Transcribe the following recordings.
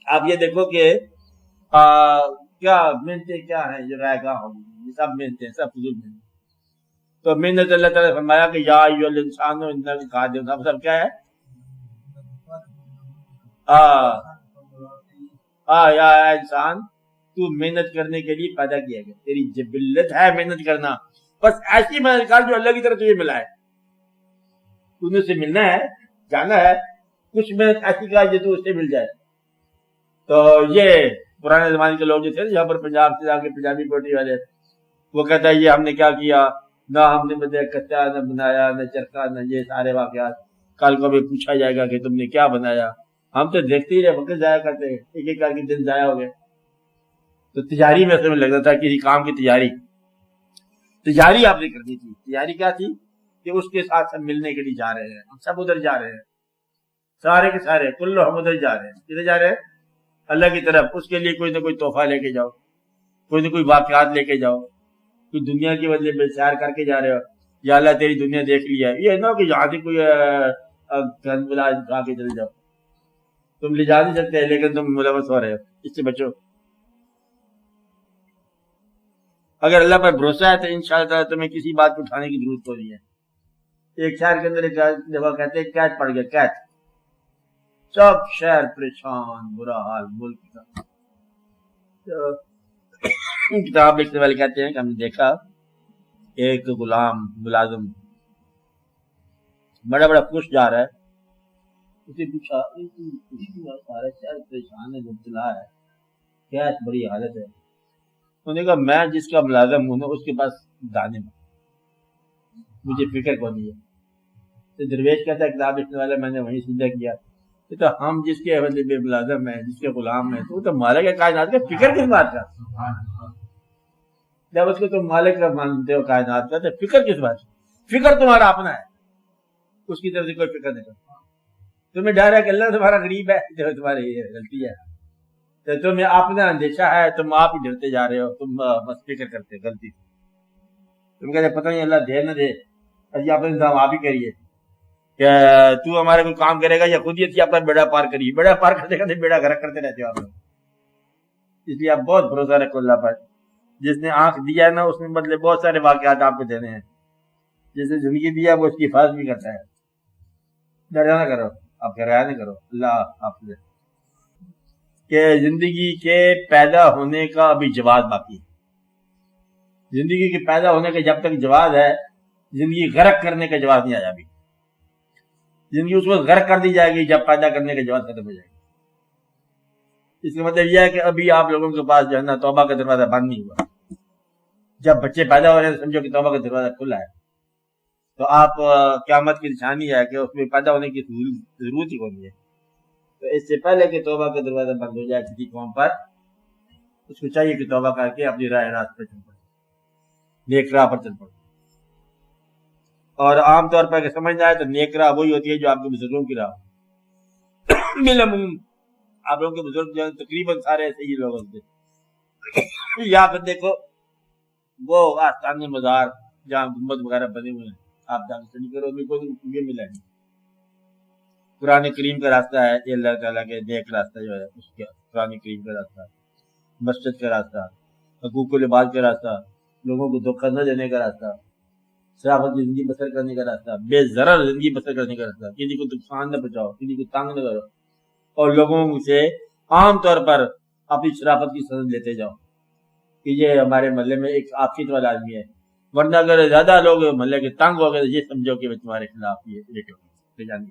آپ یہ دیکھو کہ کیا محنتیں کیا ہیں، یہ رائے گاہ ہوگی، یہ سب محنتیں، سب فضول محنتیں. تو محنت اللہ تعالیٰ نے فرمایا کہ یا ایھا الانسان انک قادر، سب کیا ہے؟ یا انسان تو محنت کرنے کے لیے پیدا کیا گیا، تیری جبلت ہے محنت کرنا، بس ایسی محنت کر جو اللہ کی طرف تجھے ملا ہے. تم سے ملنا ہے، جانا ہے، کچھ محنت ایسی کر جو تو اس سے مل جائے. تو یہ پرانے زمانے کے لوگ جو تھے یہاں پر پنجاب سے آ کے پنجابی پوٹری والے، وہ کہتا ہے یہ ہم نے کیا کیا، نہ ہم نے بدے کچا نہ بنایا نہ چرخا نہ یہ سارے واقعات. کل کو بھی پوچھا جائے گا کہ تم نے کیا بنایا، ہم تو دیکھتے ہی رہے، وقت ضائع کرتے، ایک ایک کر کے دن ضائع ہو گئے. تو تجاری میں سے لگتا تھا کسی کام کی تجاری آپ نے کرنی تھی. تجاری کیا تھی کہ اس کے ساتھ سب ملنے کے لیے جا رہے ہیں، ہم سب ادھر جا رہے ہیں، سارے کے سارے کل ہم ادھر جا رہے ہیں. کدھر جا رہے ہیں؟ اللہ کی طرف. اس کے لیے کوئی نہ کوئی تحفہ لے کے جاؤ، کوئی نہ کوئی واقعات لے کے جاؤ، کوئی دنیا کی وجہ میں سیر کر کے جا رہے ہو، یا اللہ تیری دنیا دیکھ لیا. یہ نہ کہ یہاں سے کوئی گند بلا کھا کے چلے جاؤ. تم لے جا نہیں سکتے لیکن تم ملوث ہو رہے ہو، اس سے بچو. اگر اللہ پر بھروسہ ہے تو انشاءاللہ تعالیٰ تمہیں کسی بات کو اٹھانے کی ضرورت نہیں ہے. ایک شہر کے اندر ایک دفعہ کہتے ہیں کیچ پڑ گیا، کیچ، سب شہر پریشان، برا حال ملک کا. کتاب لکھنے والے کہتے ہیں کہ ہم نے دیکھا ایک غلام ملازم بڑا بڑا خوش جا رہا ہے. اسے پوچھا سارا شہر پریشان ہے، مبتلا ہے، کیچ بڑی حالت ہے. انہوں نے کہا میں جس کا ملازم ہوں اس کے پاس دانے میں، مجھے فکر کو نہیں ہے. تو درویش کہتا ہے کتاب لکھنے والا میں نے وہیں سیدھا کیا تو ہم جس کے ملازم ہیں، جس کے غلام ہیں، تو مالک ہے کائنات کا، فکر کس بات کا؟ جب اس کو تم مالک کا مانتے ہو کائنات کا تو فکر کس بات کی؟ فکر تمہارا اپنا ہے، اس کی طرف سے کوئی فکر نہیں کرتا. تمہیں ڈر ہے کہ اللہ تمہارا غریب ہے، جو تمہاری غلطی ہے. تو تمہیں اپنا اندیشہ ہے، تم آپ ہی ڈرتے جا رہے ہو، تم بس فکر کرتے غلطی. تم کہتے پتہ نہیں اللہ دے نہ دے، اجی آپ انتظام آپ ہی کریے کہ تو ہمارے کوئی کام کرے گا یا خود ہی اپنا بیڑا پار کریے. بیڑا پار کرتے کرتے بیڑا گھر کرتے رہتے ہو آپ لوگ. اس لیے آپ بہت بھروسہ رکھو اللہ پر. جس نے آنکھ دیا ہے نا اس میں بدلے بہت سارے واقعات آپ کو دینے ہیں. جس نے زندگی دیا وہ اس کی حفاظت بھی کرتا ہے. ڈریا نہ کرو، آپ گھرایا نہ کرو. اللہ آپ سے کہ زندگی کے پیدا ہونے کا ابھی جواز باقی ہے. زندگی کے پیدا ہونے کا جب تک جواز ہے، زندگی غرق کرنے کا جواز نہیں آیا. ابھی زندگی اس وقت غرق کر دی جائے گی جب پیدا کرنے کا جواز ختم ہو جائے گا. اس کا مطلب یہ ہے کہ ابھی آپ لوگوں کے پاس جو ہے نا توبہ کا دروازہ بند نہیں ہوا. جب بچے پیدا ہو رہے ہیں سمجھو کہ توبہ کا دروازہ کھلا ہے. تو آپ قیامت کی نشانی ہے کہ اس میں پیدا ہونے کی ضرورت ہی نہیں ہے. تو اس سے پہلے کہ توبہ کا دروازہ بند ہو جائے کسی قوم پر، اس کو چاہیے کہ توبہ کر کے اپنی راہ راست پر چل پڑے، نیک راہ پر چل پڑے. اور عام طور پر اگر سمجھنا ہے تو نیک راہ وہی ہوتی ہے جو آپ کے بزرگوں کی راہ. بالعموم آپ لوگوں کے بزرگ جو ہیں تقریباً سارے ایسے ہی لوگ ہوتے. یا پھر دیکھو وہ آستانے مزار جہاں گنبد وغیرہ بنے ہوئے ہیں، آپ جا کے چلی کرو بھی کوئی یہ ملا نہیں. قرآن کریم کا راستہ ہے یہ اللہ تعالیٰ کے نیک راستہ جو ہے اس کا قرآن کریم کا راستہ، مسجد کا راستہ، حقوق العباد کا راستہ، لوگوں کو دھوکہ نہ دینے کا راستہ، شرافت کی زندگی بسر کرنے کا راستہ، بے ضرر زندگی بسر کرنے کا راستہ. کسی کو نقصان نہ پہنچاؤ، کسی کو تنگ نہ کرو، اور لوگوں سے عام طور پر اپنی شرافت کی سند لیتے جاؤ کہ یہ ہمارے محلے میں ایک آفیت والا آدمی ہے. ورنہ اگر زیادہ لوگ محلے کے تنگ ہو گئے تو یہ سمجھو کہ تمہارے خلاف یہ ہوگی.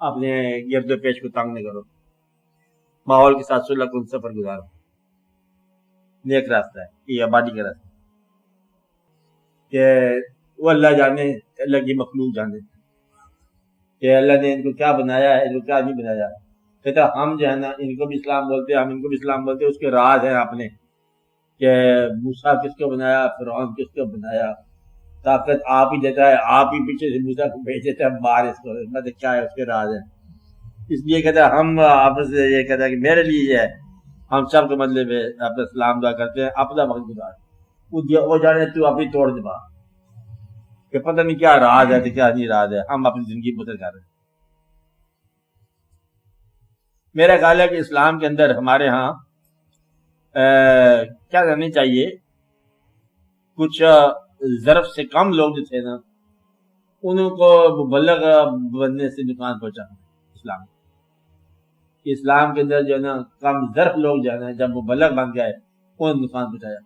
اپنے گرد و پیش کو تنگ نہ کرو، ماحول کے ساتھ صلح کن سفر گزارو. نیک راستہ ہے یہ آبادی کا راستہ کہ وہ اللہ جانے، اللہ کی مخلوق جانے کہ اللہ نے ان کو کیا بنایا ہے، ان کو کیا نہیں بنایا. کہتا ہم جو ہے نا ان کو بھی اسلام بولتے ہیں، ہم ان کو بھی اسلام بولتے ہیں. اس کے راز ہیں اپنے کہ موسیٰ کس کو بنایا، فرعون کس کو بنایا، طاقت آپ ہی دیتا ہے، آپ ہی پیچھے سے موسیٰ کو بھیج دیتا ہے باہر. اس کو مطلب کیا ہے اس کے راز ہے. اس لیے کہتا ہے ہم آپس سے یہ کہتا ہے کہ میرے لیے یہ ہے، ہم سب کو مطلب اپنا سلام دعا کرتے ہیں. اپنا وقت گزار وہ جانے تو اپنی توڑ دبا کہ پتہ نہیں کیا راز ہے تو کیا نہیں راز ہے. ہم اپنی زندگی بسر کر رہے ہیں. میرا خیال ہے کہ اسلام کے اندر ہمارے ہاں کیا کرنی چاہیے، کچھ ضرب سے کم لوگ جو تھے نا انہوں کو مبلغ بننے سے نقصان پہنچانا اسلام اسلام کے اندر جو ہے نا کم ضرب لوگ جو ہے نا جب مبلغ بن گئے انہوں نے نقصان پہنچایا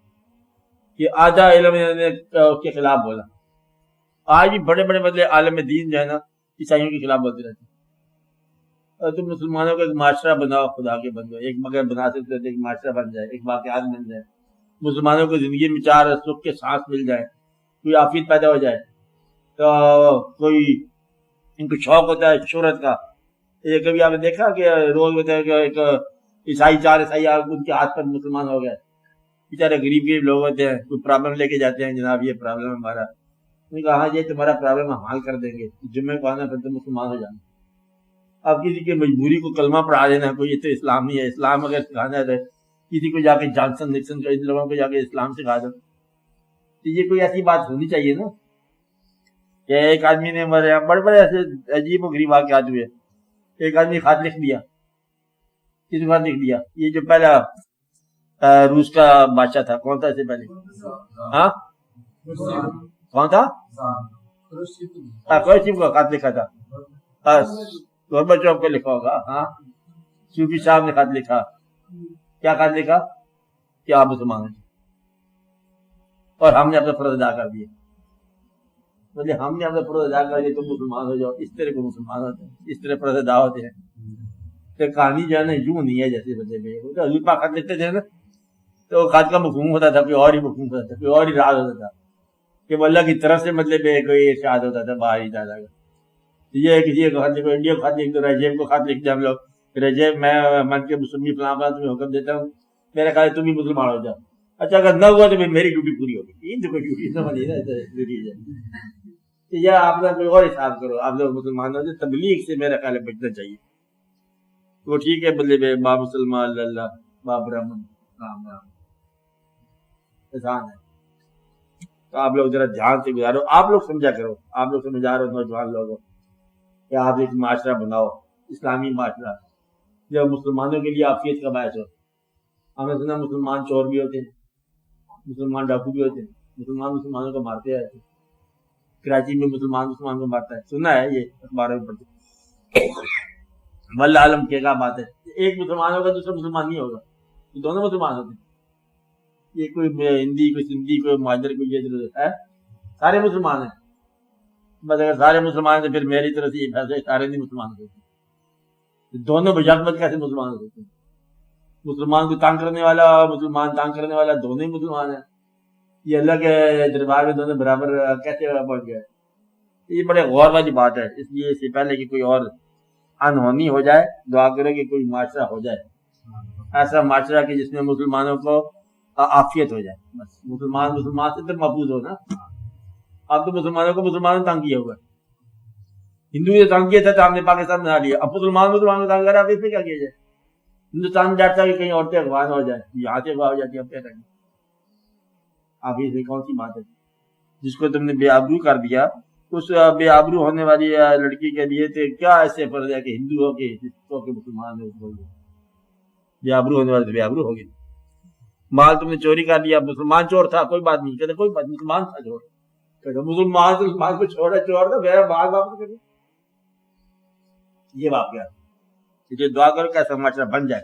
کہ آدھا علم نے اس کے خلاف بولا. آج بھی بڑے بڑے بدلے عالم دین جو ہے نا عیسائیوں کے خلاف بولتے رہتے ہیں. تم مسلمانوں کا ایک معاشرہ بناؤ، خدا کے بندو، ایک مگر بنا سکتے تھے، ایک معاشرہ بن جائے، ایک واقعات بن جائے، مسلمانوں کو زندگی میں چار سکھ کے سانس مل جائے، کوئی آفیت پیدا ہو جائے تو کوئی ان کو شوق ہوتا ہے شہرت کا. یہ کبھی آپ نے دیکھا کہ روز ہوتا ہے کہ ایک عیسائی چار عیسائی ان کے ہاتھ پر مسلمان ہو گئے، بیچارے غریب غریب لوگ ہوتے ہیں، کوئی پرابلم لے کے جاتے ہیں، جناب یہ پرابلم ہے ہمارا. انہوں نے کہا ہاں یہ تمہارا پرابلم ہم حل کر دیں گے، جمعے کو آنا پھر تم مسلمان ہو جانا. اب کسی کی مجبوری کو کلمہ پڑھا دینا کوئی یہ تو اسلام نہیں ہے. اسلام اگر سکھانا ہے تو کسی کو جا کے جانسن نکسن ان لوگوں کو جا کے اسلام سکھا دو. تو یہ کوئی ایسی بات ہونی چاہیے نا کہ ایک آدمی نے ہمارے یہاں بڑے بڑے ایسے عجیب و غریب واقعات ہوئے. ایک آدمی خط لکھ دیا، کس خط لکھ دیا؟ یہ جو پہلا روس کا بادشاہ تھا، کون تھا اس سے پہلے؟ ہاں کون تھا؟ کوئی کا خط لکھا تھا، گورباچوف کو لکھا ہوگا. ہاں صوفی صاحب نے خط لکھا. کیا خط لکھا؟ کہ آپ مسلمان ہیں اور ہم نے اپنا فرض ادا کر دیا. بولے ہم نے اپنا فرض ادا کر دیا تم مسلمان ہو جاؤ. اس طرح کو مسلمان ہوتے ہیں، اس طرح فرض ادا ہوتے ہیں. تو کہانی جو ہے نا یوں نہیں ہے جیسے بندے حضور پاک خط لکھتے تھے نا تو خط کا مفہوم ہوتا تھا، کوئی اور ہی مفہوم ہوتا تھا، کوئی اور ہی راز ہوتا تھا کہ وہ اللہ کی طرف سے مطلب کوئی ارشاد ہوتا تھا باہر ہی تعالیٰ کا. یہ کسی کو خط لکھو، انڈیا کو خط لکھ دو، رجیب کو خط لکھ دیں ہم لوگ، رجیب میں من کے مسلمی فلاں فلاں تمہیں حکم دیتا ہوں، میرا خیال تم بھی مسلمان ہو جاؤ. اچھا اگر نہ ہوا تو میری ڈیوٹی پوری ہوگی. ان تو کوئی ڈیوٹی نہ بنی نا، یا آپ نے کوئی اور حساب کرو. آپ لوگ مسلمان ہو جائے، تبلیغ سے میرا خیال بچنا چاہیے. وہ ٹھیک ہے بدلے بے با مسلمان اللہ با برہمن رام رام احسان ہے. تو آپ لوگ ذرا دھیان سے گزارو. آپ لوگ سمجھا کرو، آپ لوگ سمجھا رہے ہو نوجوان لوگوں کہ آپ ایک معاشرہ بناؤ، اسلامی معاشرہ جو مسلمانوں کے لیے عافیت کا باعث ہو. ہم نے سنا مسلمان چور بھی ہوتے ہیں، مسلمان ڈاکو بھی ہوتے ہیں، مسلمان مسلمانوں کو مارتے رہتے ہیں. کراچی میں مسلمان مسلمان کو مارتا ہے، سنا ہے یہ اخباروں میں پڑھتے. واللہ عالم کیا بات ہے، ایک مسلمان ہوگا دوسرا مسلمان نہیں ہوگا، یہ دونوں مسلمان ہوتے ہیں. یہ کوئی ہندی کوئی سندھی کوئی مہاجر کوئی یہ ضرورت ہے، سارے مسلمان ہیں. بس اگر سارے مسلمان ہیں پھر میری طرف سے یہ فیصلہ سارے نہیں مسلمان ہوتے. دونوں بجاقت کیسے مسلمان ہو سکتے ہیں؟ مسلمان کو تانگ کرنے والا مسلمان تانگ کرنے والا دونوں ہی مسلمان ہیں. یہ اللہ کے دربار میں دونوں برابر کیسے پہنچ گئے؟ یہ بڑے غور والی بات ہے. اس لیے اس سے پہلے کہ کوئی اور انہونی ہو جائے دعا کرو کہ کوئی معاشرہ ہو جائے، ایسا معاشرہ کہ جس میں مسلمانوں کو عافیت ہو جائے. بس مسلمان سے تو محفوظ ہو نا. اب تو مسلمانوں کو مسلمانوں تنگ کیا ہوا ہے. ہندو نے تنگ کیا تھا تو ہم نے پاکستان بنا لیا. اب مسلمان کو تنگ کر رہا ہے، اس میں کیا کیا جائے؟ ہندوستان میں ڈرتا ہے کہ کہیں عورتیں اغوا ہو جائے، یہاں سے اغوا ہو جاتی ہے. اب کیا کریں؟ اب یہ کون سی بات ہے؟ جس کو تم نے بے آبرو کر دیا، اس بے آبرو ہونے والی لڑکی کے لیے تو کیا ایسے فرض ہے کہ ہندو ہو کے مسلمان ہو؟ بے آبرو ہونے والے تو بے آبرو ہو گئے. مال تم نے چوری کر لیا، مسلمان چور تھا کوئی بات نہیں، کہتے کوئی بات نہیں، مسلمان تھا چور. مسلمان کو چھوڑا چور تھا، میرا مال واپس کر. یہ واقعہ جو دعا کرو کیسا معاشرہ بن جائے.